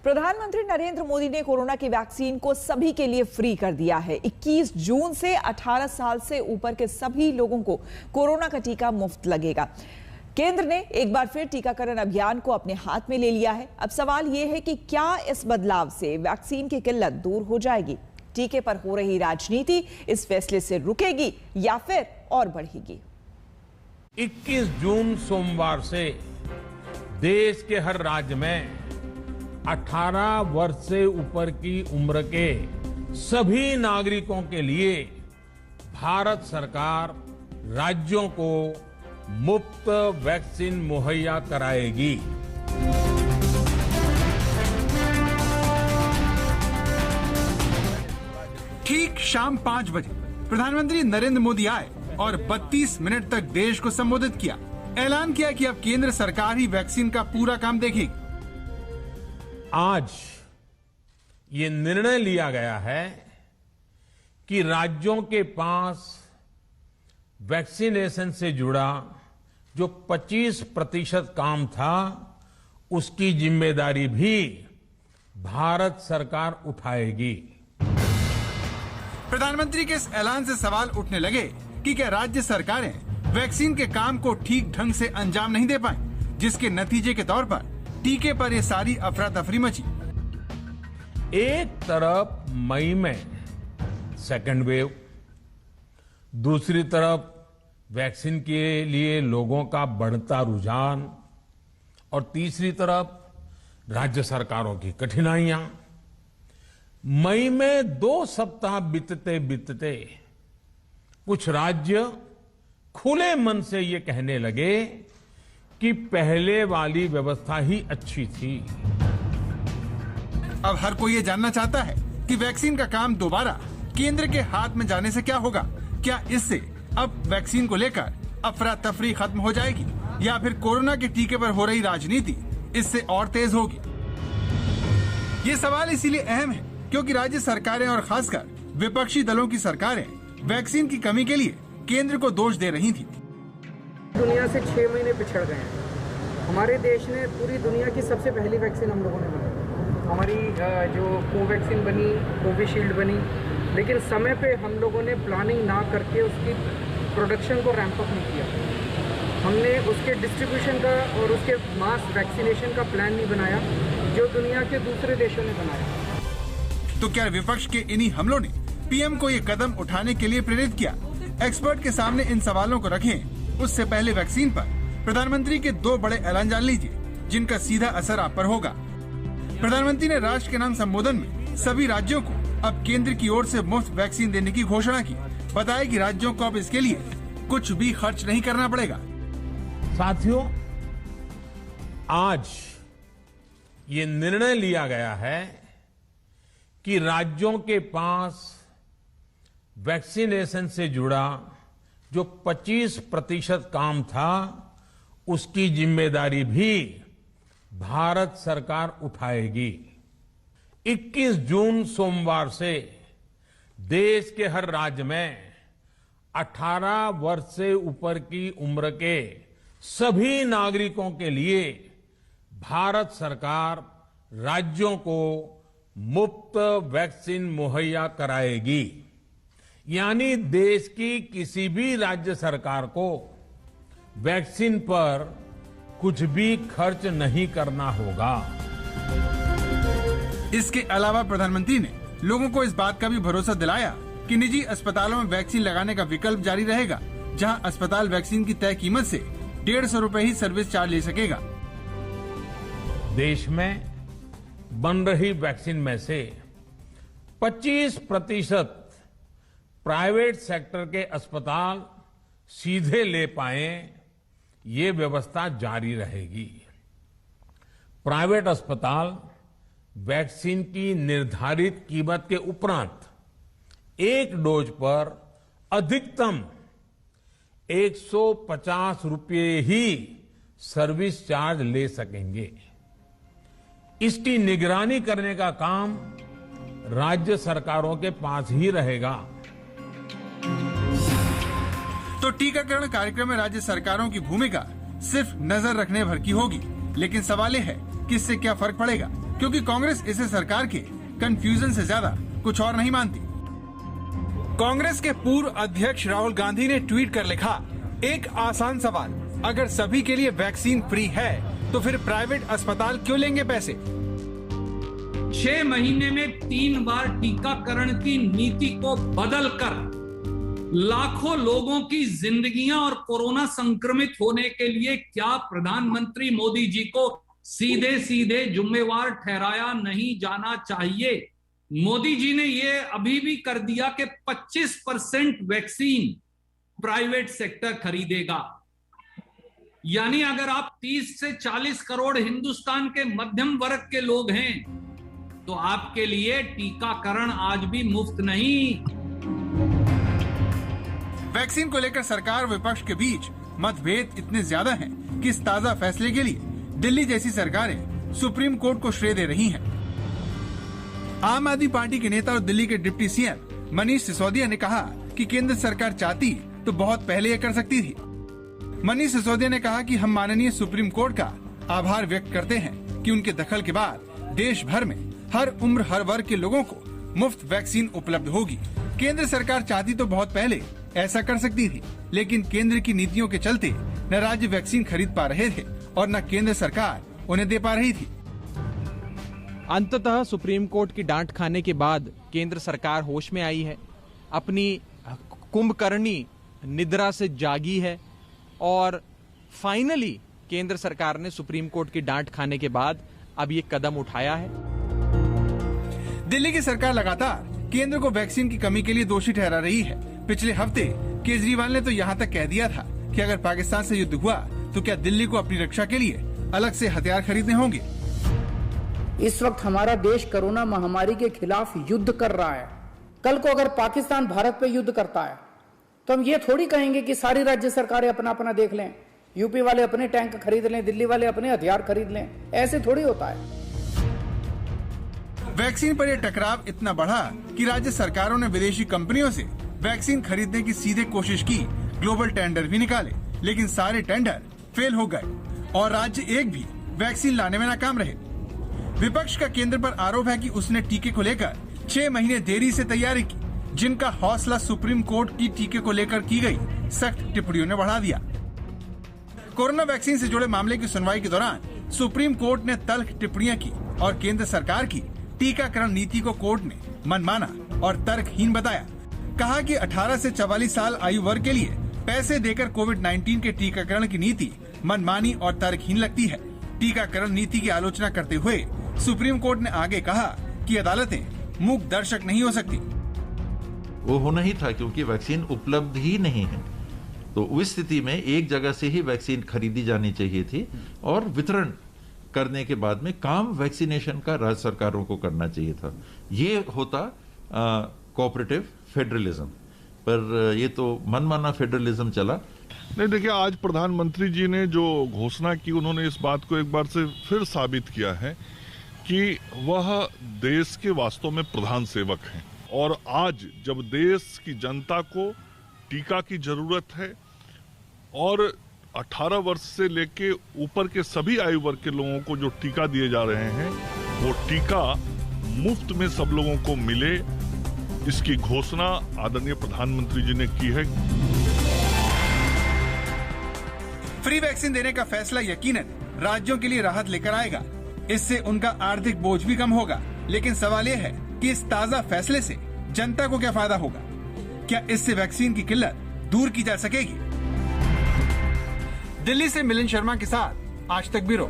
प्रधानमंत्री नरेंद्र मोदी ने कोरोना की वैक्सीन को सभी के लिए फ्री कर दिया है। 21 जून से 18 साल से ऊपर के सभी लोगों को कोरोना का टीका मुफ्त लगेगा। केंद्र ने एक बार फिर टीकाकरण अभियान को अपने हाथ में ले लिया है। अब सवाल यह है कि क्या इस बदलाव से वैक्सीन की किल्लत दूर हो जाएगी? टीके पर हो रही राजनीति इस फैसले से रुकेगी या फिर और बढ़ेगी? 21 जून सोमवार से देश के हर राज्य में 18 वर्ष से ऊपर की उम्र के सभी नागरिकों के लिए भारत सरकार राज्यों को मुफ्त वैक्सीन मुहैया कराएगी। ठीक शाम 5 बजे प्रधानमंत्री नरेंद्र मोदी आए और 32 मिनट तक देश को संबोधित किया। ऐलान किया कि अब केंद्र सरकार ही वैक्सीन का पूरा काम देखेगी। आज ये निर्णय लिया गया है कि राज्यों के पास वैक्सीनेशन से जुड़ा जो 25% काम था, उसकी जिम्मेदारी भी भारत सरकार उठाएगी। प्रधानमंत्री के इस ऐलान से सवाल उठने लगे कि क्या राज्य सरकारें वैक्सीन के काम को ठीक ढंग से अंजाम नहीं दे पाई, जिसके नतीजे के तौर पर टीके पर ये सारी अफरा तफरी मची। एक तरफ मई में सेकेंड वेव, दूसरी तरफ वैक्सीन के लिए लोगों का बढ़ता रुझान और तीसरी तरफ राज्य सरकारों की कठिनाइयां। मई में 2 सप्ताह बीतते बीतते कुछ राज्य खुले मन से ये कहने लगे कि पहले वाली व्यवस्था ही अच्छी थी। अब हर कोई ये जानना चाहता है कि वैक्सीन का काम दोबारा केंद्र के हाथ में जाने से क्या होगा। क्या इससे अब वैक्सीन को लेकर अफरा तफरी खत्म हो जाएगी या फिर कोरोना के टीके पर हो रही राजनीति इससे और तेज होगी? ये सवाल इसीलिए अहम है क्योंकि राज्य सरकारें और खासकर विपक्षी दलों की सरकारें वैक्सीन की कमी के लिए केंद्र को दोष दे रही थी। दुनिया से 6 महीने पिछड़ गए हैं। हमारे देश ने पूरी दुनिया की सबसे पहली वैक्सीन हम लोगों ने बनाई। हमारी जो कोवैक्सीन बनी, कोविशील्ड बनी, लेकिन समय पे हम लोगों ने प्लानिंग ना करके उसकी प्रोडक्शन को रैंप अप नहीं किया। हमने उसके डिस्ट्रीब्यूशन का और उसके मास वैक्सीनेशन का प्लान नहीं बनाया जो दुनिया के दूसरे देशों ने बनाया। तो क्या विपक्ष के इन्हीं हमलों ने पीएम को ये कदम उठाने के लिए प्रेरित किया? एक्सपर्ट के सामने इन सवालों को रखें। उससे पहले वैक्सीन पर प्रधानमंत्री के 2 बड़े ऐलान जान लीजिए जिनका सीधा असर आप पर होगा। प्रधानमंत्री ने राष्ट्र के नाम संबोधन में सभी राज्यों को अब केंद्र की ओर से मुफ्त वैक्सीन देने की घोषणा की। बताया कि राज्यों को अब इसके लिए कुछ भी खर्च नहीं करना पड़ेगा। साथियों, आज ये निर्णय लिया गया है कि राज्यों के पास वैक्सीनेशन से जुड़ा जो 25% काम था, उसकी जिम्मेदारी भी भारत सरकार उठाएगी। 21 जून सोमवार से देश के हर राज्य में 18 वर्ष से ऊपर की उम्र के सभी नागरिकों के लिए भारत सरकार राज्यों को मुफ्त वैक्सीन मुहैया कराएगी। यानी देश की किसी भी राज्य सरकार को वैक्सीन पर कुछ भी खर्च नहीं करना होगा। इसके अलावा प्रधानमंत्री ने लोगों को इस बात का भी भरोसा दिलाया कि निजी अस्पतालों में वैक्सीन लगाने का विकल्प जारी रहेगा, जहां अस्पताल वैक्सीन की तय कीमत से 150 रुपए ही सर्विस चार्ज ले सकेगा। देश में बन रही वैक्सीन में से 25% प्राइवेट सेक्टर के अस्पताल सीधे ले पाए, ये व्यवस्था जारी रहेगी। प्राइवेट अस्पताल वैक्सीन की निर्धारित कीमत के उपरांत एक डोज पर अधिकतम 150 रुपये ही सर्विस चार्ज ले सकेंगे। इसकी निगरानी करने का काम राज्य सरकारों के पास ही रहेगा। तो टीकाकरण कार्यक्रम में राज्य सरकारों की भूमिका सिर्फ नजर रखने भर की होगी, लेकिन सवाल यह है कि इससे क्या फर्क पड़ेगा। क्योंकि कांग्रेस इसे सरकार के कंफ्यूजन से ज्यादा कुछ और नहीं मानती। कांग्रेस के पूर्व अध्यक्ष राहुल गांधी ने ट्वीट कर लिखा, एक आसान सवाल, अगर सभी के लिए वैक्सीन फ्री है तो फिर प्राइवेट अस्पताल क्यों लेंगे पैसे? 6 महीने में 3 बार टीकाकरण की नीति को बदलकर लाखों लोगों की जिंदगियां और कोरोना संक्रमित होने के लिए क्या प्रधानमंत्री मोदी जी को सीधे सीधे जिम्मेवार ठहराया नहीं जाना चाहिए? मोदी जी ने ये अभी भी कर दिया कि 25% वैक्सीन प्राइवेट सेक्टर खरीदेगा। यानी अगर आप 30 से 40 करोड़ हिंदुस्तान के मध्यम वर्ग के लोग हैं तो आपके लिए टीकाकरण आज भी मुफ्त नहीं। वैक्सीन को लेकर सरकार और विपक्ष के बीच मतभेद इतने ज्यादा हैं कि इस ताजा फैसले के लिए दिल्ली जैसी सरकारें सुप्रीम कोर्ट को श्रेय दे रही हैं। आम आदमी पार्टी के नेता और दिल्ली के डिप्टी सीएम मनीष सिसोदिया ने कहा कि केंद्र सरकार चाहती तो बहुत पहले ये कर सकती थी। मनीष सिसोदिया ने कहा कि हम माननीय सुप्रीम कोर्ट का आभार व्यक्त करते हैं कि उनके दखल के बाद देश भर में हर उम्र हर वर्ग के लोगों को मुफ्त वैक्सीन उपलब्ध होगी। केंद्र सरकार चाहती तो बहुत पहले ऐसा कर सकती थी, लेकिन केंद्र की नीतियों के चलते न राज्य वैक्सीन खरीद पा रहे थे और न केंद्र सरकार उन्हें दे पा रही थी। अंततः सुप्रीम कोर्ट की डांट खाने के बाद केंद्र सरकार होश में आई है, अपनी कुंभकर्णी निद्रा से जागी है और फाइनली केंद्र सरकार ने सुप्रीम कोर्ट की डांट खाने के बाद अब ये कदम उठाया है। दिल्ली की सरकार लगातार केंद्र को वैक्सीन की कमी के लिए दोषी ठहरा रही है। पिछले हफ्ते केजरीवाल ने तो यहाँ तक कह दिया था कि अगर पाकिस्तान से युद्ध हुआ तो क्या दिल्ली को अपनी रक्षा के लिए अलग से हथियार खरीदने होंगे। इस वक्त हमारा देश कोरोना महामारी के खिलाफ युद्ध कर रहा है। कल को अगर पाकिस्तान भारत पे युद्ध करता है तो हम ये थोड़ी कहेंगे कि सारी राज्य सरकारें अपना अपना देख लें, यूपी वाले अपने टैंक खरीद लें, दिल्ली वाले अपने हथियार खरीद लें। ऐसे थोड़ी होता है। वैक्सीन पर यह टकराव इतना बढ़ा कि राज्य सरकारों ने विदेशी कंपनियों से वैक्सीन खरीदने की सीधे कोशिश की, ग्लोबल टेंडर भी निकाले, लेकिन सारे टेंडर फेल हो गए और राज्य एक भी वैक्सीन लाने में नाकाम रहे। विपक्ष का केंद्र पर आरोप है कि उसने टीके को लेकर 6 महीने देरी से तैयारी की, जिनका हौसला सुप्रीम कोर्ट की टीके को लेकर की गई सख्त टिप्पणियों ने बढ़ा दिया। कोरोना वैक्सीन से जुड़े मामले की सुनवाई के दौरान सुप्रीम कोर्ट ने तल्ख टिप्पणियां की और केंद्र सरकार की टीकाकरण नीति को कोर्ट ने मनमाना और तर्कहीन बताया। कहा कि 18 से 44 साल आयु वर्ग के लिए पैसे देकर कोविड-19 के टीकाकरण की नीति मनमानी और तर्कहीन लगती है। टीकाकरण नीति की आलोचना करते हुए सुप्रीम कोर्ट ने आगे कहा कि अदालतें मूक दर्शक नहीं हो सकती। वो होना ही था क्योंकि वैक्सीन उपलब्ध ही नहीं है, तो उस स्थिति में एक जगह से ही वैक्सीन खरीदी जानी चाहिए थी और वितरण करने के बाद में काम वैक्सीनेशन का राज्य सरकारों को करना चाहिए था। ये होता कोऑपरेटिव फेडरलिज्म, पर ये तो मनमाना फेडरलिज्म चला। नहीं, देखिए, आज प्रधानमंत्री जी ने जो घोषणा की, उन्होंने इस बात को एक बार से फिर साबित किया है कि वह देश के वास्तव में प्रधान सेवक हैं। और आज जब देश की जनता को टीका की जरूरत है और 18 वर्ष से लेके ऊपर के सभी आयु वर्ग के लोगों को जो टीका दिए जा रहे हैं, वो टीका मुफ्त में सब लोगों को मिले, इसकी घोषणा आदरणीय प्रधानमंत्री जी ने की है। फ्री वैक्सीन देने का फैसला यकीनन राज्यों के लिए राहत लेकर आएगा। इससे उनका आर्थिक बोझ भी कम होगा। लेकिन सवाल यह है कि इस ताजा फैसले से जनता को क्या फायदा होगा? क्या इससे वैक्सीन की किल्लत दूर की जा सकेगी? दिल्ली से मिलिंद शर्मा के साथ आज तक ब्यूरो।